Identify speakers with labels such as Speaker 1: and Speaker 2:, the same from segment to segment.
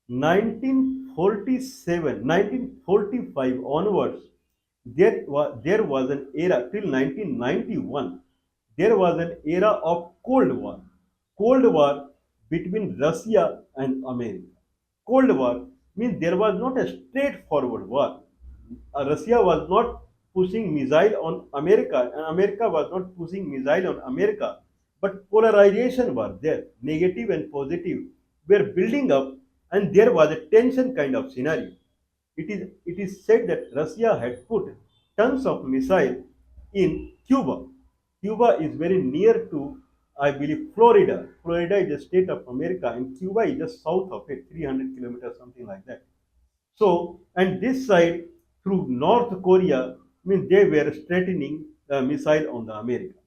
Speaker 1: 1947, 1945 onwards, there was an era till 1991. There was an era of Cold War. Cold War between Russia and America. Cold War means there was not a straightforward war. Russia was not pushing missile on America, and America was not pushing missile on America. But polarization was there, negative and positive were building up, and there was a tension kind of scenario. It is said that Russia had put tons of missile in Cuba. Cuba is very near to, I believe, Florida. Florida is a state of America, and Cuba is just south of it, 300 kilometers, something like that. So, and this side through North Korea, means they were strengthening the missile on the America.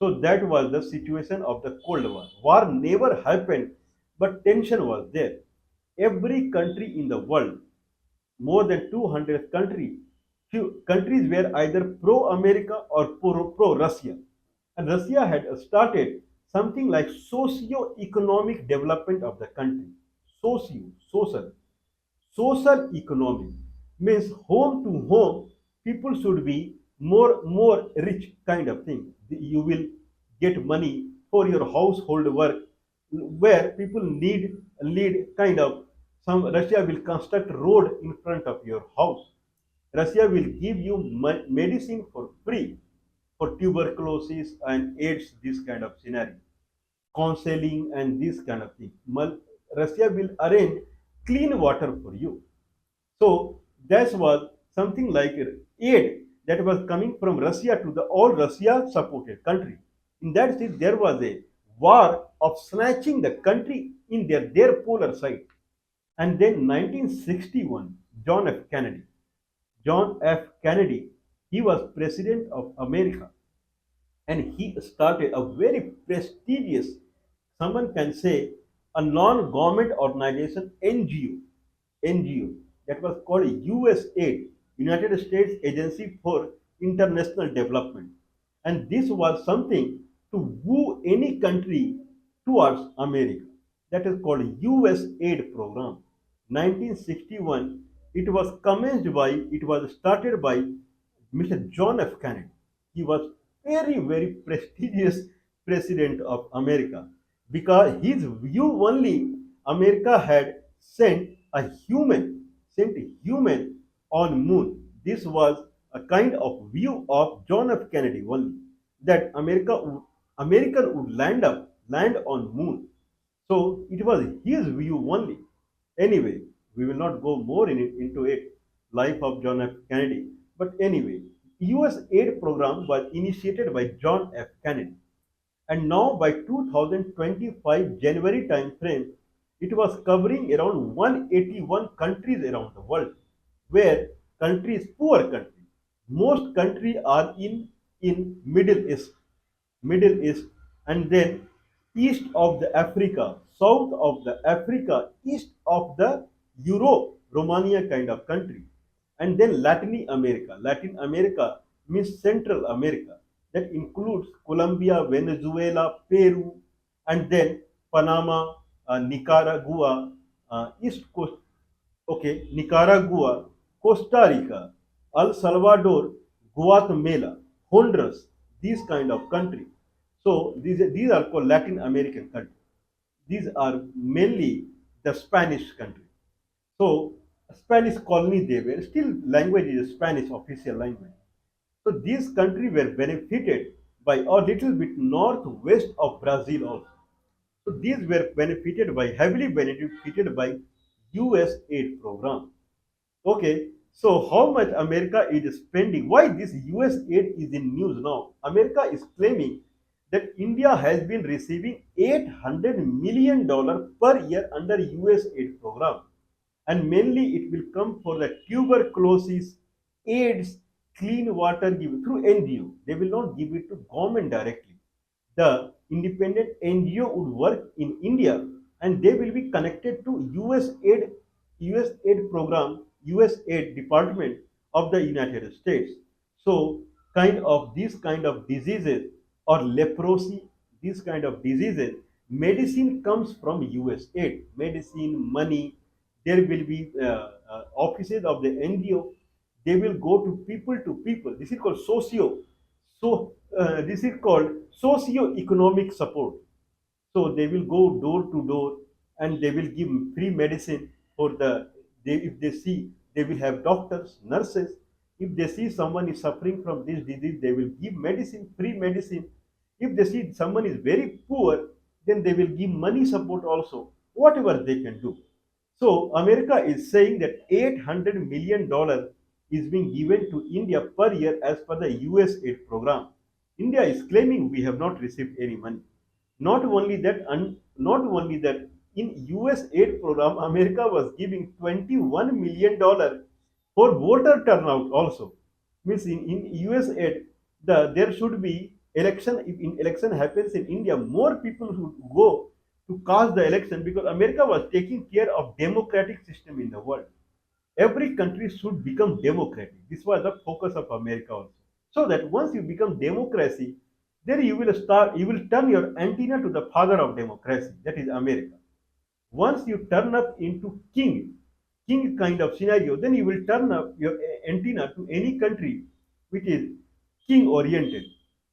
Speaker 1: So that was the situation of the Cold War. War never happened, but tension was there. Every country in the world, more than 200 few countries were either pro-America or pro-Russia. And Russia had started something like socio-economic development of the country. Social. Social economy means home to home, people should be more rich kind of thing. You will get money for your household work where people need kind of some. Russia will construct road in front of your house. Russia will give you medicine for free for tuberculosis and AIDS, this kind of scenario, counseling and this kind of thing. Russia will arrange clean water for you. So that was something like aid that was coming from Russia to the all Russia supported country. In that sense, there was a war of snatching the country in their polar side. And then 1961, John F. Kennedy. John F. Kennedy, he was president of America, and he started a very prestigious, someone can say, a non-government organization, NGO, that was called USAID, United States Agency for International Development. And this was something to woo any country towards America. That is called USAID program. 1961, it was started by Mr. John F. Kennedy. He was very prestigious president of America, because his view only, America had sent a human on moon. This was a kind of view of John F. Kennedy only, that American would land on moon. So it was his view only. Anyway, we will not go more into it, life of John F. Kennedy. But anyway, US aid program was initiated by John F. Kennedy. And now by 2025 January time frame, it was covering around 181 countries around the world, where countries, poor countries, most countries are in Middle East, and then east of the Africa, south of the Africa, east of the Europe, Romania kind of country, and then Latin America. Latin America means Central America. That includes Colombia, Venezuela, Peru, and then Panama, Nicaragua, East Coast, okay, Nicaragua, Costa Rica, El Salvador, Guatemala, Honduras, these kind of countries. So these are called Latin American countries. These are mainly the Spanish country. So Spanish colony they were, still language is Spanish official language. So these countries were benefited by a little bit northwest of Brazil also. So these were heavily benefited by US aid program. Okay, so how much America is spending? Why this US aid is in news now? America is claiming that India has been receiving $800 million per year under US aid program, and mainly it will come for the tuberculosis, AIDS, clean water give through NGO. They will not give it to government directly. The independent NGO would work in India, and they will be connected to USAID program, USAID department of the United States. So these kind of diseases or leprosy, these kind of diseases, medicine comes from USAID. Medicine, money, There will be offices of the NGO. They will go to people to people. This is called this is called socio-economic support. So they will go door to door and they will give free medicine for if they see, they will have doctors, nurses. If they see someone is suffering from this disease, they will give medicine, free medicine. If they see someone is very poor, then they will give money support also, whatever they can do. So America is saying that $800 million is being given to India per year as per the USAID program. India is claiming we have not received any money. Not only that, in USAID program, America was giving $21 million for voter turnout also. Means in USAID, there should be election. If in election happens in India, more people should go to cast the election because America was taking care of democratic system in the world. Every country should become democratic. This was the focus of America also. So that once you become democracy, then you will turn your antenna to the father of democracy, that is America. Once you turn up into king kind of scenario, then you will turn up your antenna to any country which is king oriented.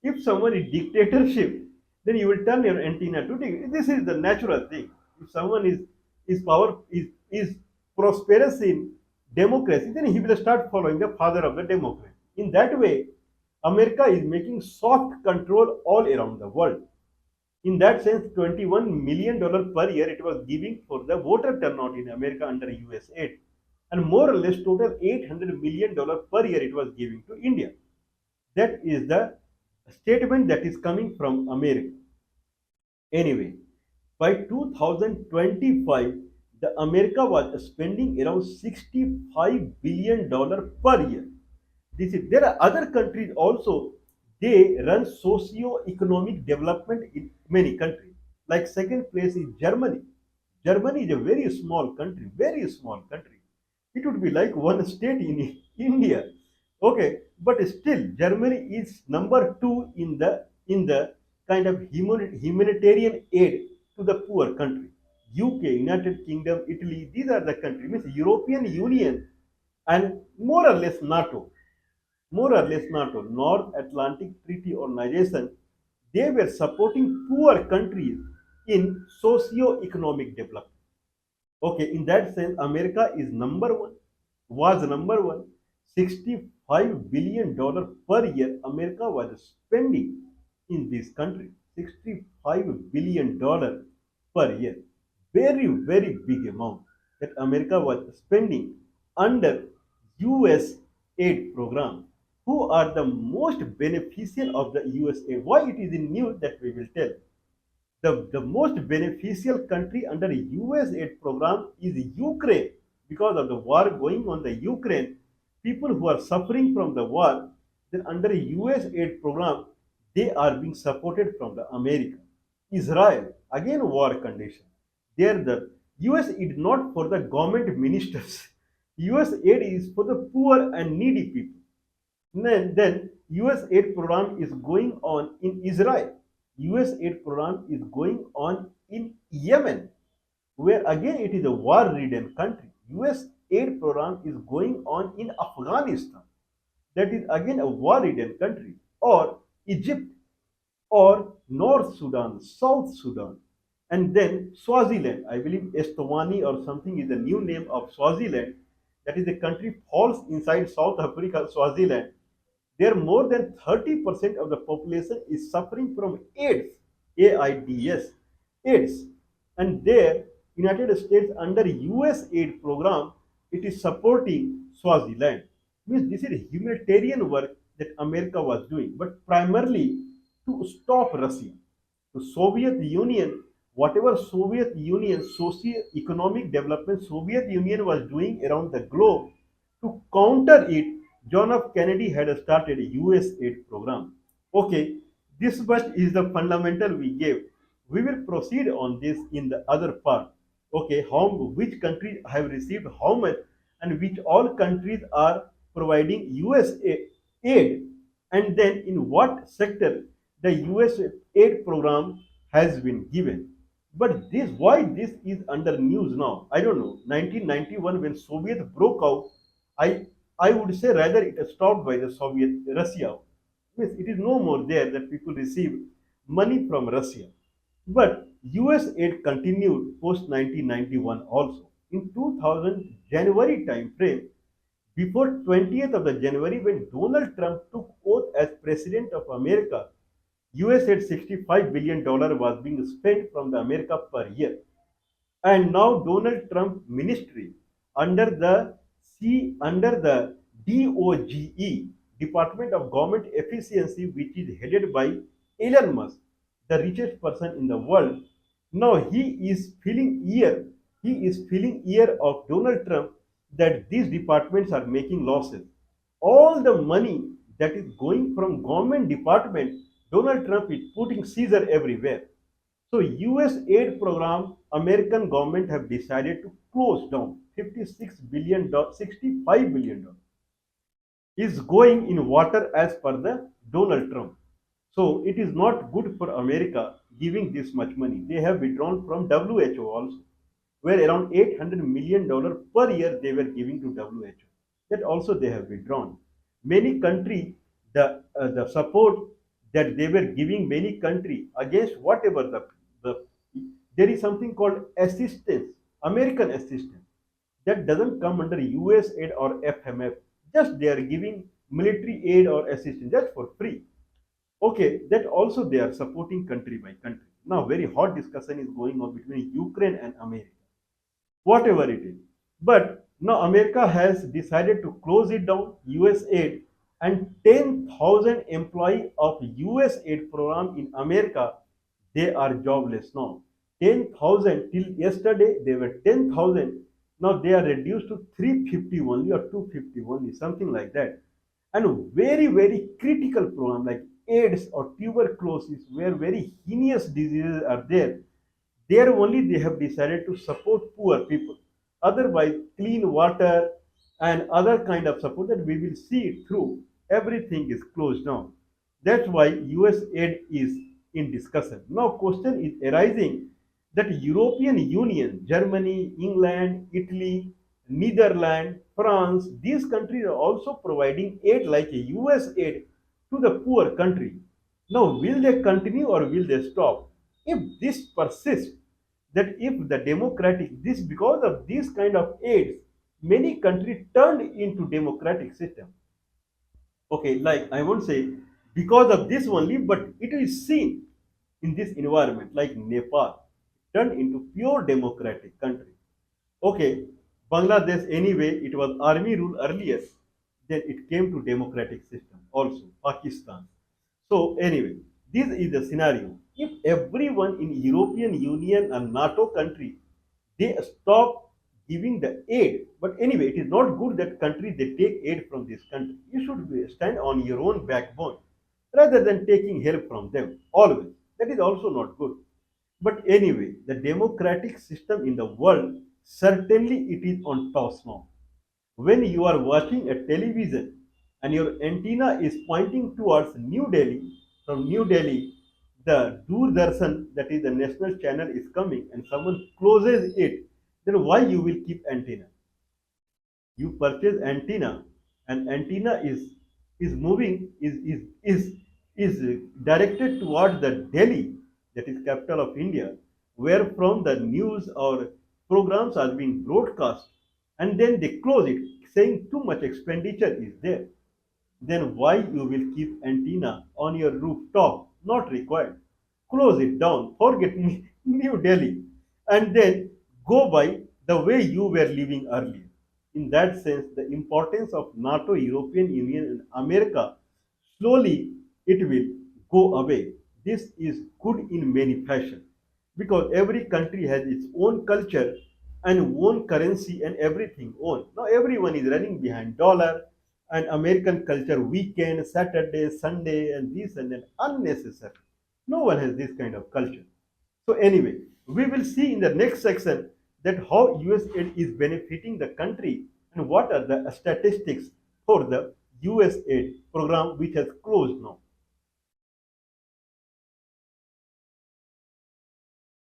Speaker 1: If someone is dictatorship, then you will turn your antenna to this is the natural thing. If someone is prosperous in democracy, then he will start following the father of the democracy. In that way, America is making soft control all around the world. In that sense, $21 million per year it was giving for the voter turnout in America under USAID. And more or less total $800 million per year it was giving to India. That is the statement that is coming from America. Anyway, by 2025, the America was spending around $65 billion per year. There are other countries also, they run socio-economic development in many countries. Like second place is Germany. Germany is a very small country. It would be like one state in India. Okay, but still Germany is number two in the kind of humanitarian aid to the poor country. UK, United Kingdom, Italy, these are the countries, means European Union and more or less NATO, North Atlantic Treaty Organization, they were supporting poor countries in socio-economic development. Okay, in that sense, America is number one, was number one. $65 billion per year America was spending in this country. $65 billion per year. Very, very big amount that America was spending under US aid program. Who are the most beneficial of the USA? Why it is in news that we will tell. The most beneficial country under US aid program is Ukraine because of the war going on the Ukraine. People who are suffering from the war, then under US aid program, they are being supported from the America. Israel, again war condition. There the US aid not for the government ministers. US aid is for the poor and needy people. Then US aid program is going on in Israel. US aid program is going on in Yemen, where again it is a war-ridden country. US aid program is going on in Afghanistan. That is again a war-ridden country. Or Egypt, or North Sudan, South Sudan, and then Swaziland. I believe Estovani or something is the new name of Swaziland. That is a country falls inside South Africa, Swaziland. There more than 30% of the population is suffering from AIDS, AIDS, AIDS. And there, United States under US aid program, it is supporting Swaziland. Means this is humanitarian work that America was doing, but primarily to stop Russia. The Soviet Union, whatever Soviet Union socio-economic development Soviet Union was doing around the globe, to counter it, John F. Kennedy had started a US aid program. Okay, this much is the fundamental we gave. We will proceed on this in the other part. Okay, which countries have received how much and which all countries are providing US aid, and then in what sector the US aid program has been given. But this why this is under news now? I don't know. 1991 when Soviet broke out, I I would say rather it was stopped by the Soviet Russia. Yes, it is no more there that people receive money from Russia. But US aid continued post 1991 also. In 2000 January time frame, before 20th of the January, when Donald Trump took oath as President of America, US said $65 billion was being spent from the America per year. And now Donald Trump ministry under the under the DOGE, Department of Government Efficiency, which is headed by Elon Musk, the richest person in the world. Now he is feeling ear of Donald Trump that these departments are making losses. All the money that is going from government department, Donald Trump is putting Caesar everywhere. So US aid program, American government have decided to close down 56 billion, 65 billion dollars is going in water as per the Donald Trump. So it is not good for America giving this much money. They have withdrawn from WHO also, where around $800 million per year they were giving to WHO. That also they have withdrawn. Many country, the support that they were giving many country against whatever the there is something called assistance, American assistance that doesn't come under US aid or FMF. Just they are giving military aid or assistance just for free. Okay, that also they are supporting country by country. Now, very hot discussion is going on between Ukraine and America, whatever it is. But now America has decided to close it down, US aid, and 10,000 employee of US aid program in America, they are jobless now. 10,000 till yesterday, they were 10,000. Now they are reduced to 350 only or 250 only, something like that. And very, very critical program like AIDS or tuberculosis, where very heinous diseases are there, there only they have decided to support poor people. Otherwise, clean water and other kind of support that we will see it through, everything is closed down. That's why US aid is in discussion. Now question is arising that European Union, Germany, England, Italy, Netherlands, France, these countries are also providing aid like a US aid to the poor country. Now, will they continue or will they stop? If this persists, that if the democratic, this because of this kind of aids, many countries turned into democratic system. Okay, like I won't say because of this only, but it is seen in this environment, like Nepal, turned into pure democratic country. Okay, Bangladesh anyway, it was army rule earlier, then it came to democratic system also, Pakistan. So anyway, this is the scenario. If everyone in European Union and NATO country, they stop giving the aid, but anyway, it is not good that country they take aid from this country. You should stand on your own backbone rather than taking help from them always. That is also not good. But anyway, the democratic system in the world, certainly it is on toss now. When you are watching a television and your antenna is pointing towards New Delhi, from New Delhi, the Doordarshan, that is the national channel, is coming and someone closes it, then why you will keep antenna? You purchase antenna and antenna is moving is directed towards the Delhi, that is capital of India, where from the news or programs are being broadcast, and then they close it saying too much expenditure is there. Then why you will keep antenna on your rooftop? Not required. Close it down, forget New Delhi, and then go by the way you were living earlier. In that sense, the importance of NATO, European Union, and America, slowly it will go away. This is good in many fashion because every country has its own culture and own currency and everything own. Now everyone is running behind dollar and American culture, weekend, Saturday, Sunday, and this and that, unnecessary. No one has this kind of culture. So anyway, we will see in the next section that how USAID is benefiting the country and what are the statistics for the USAID program which has closed now.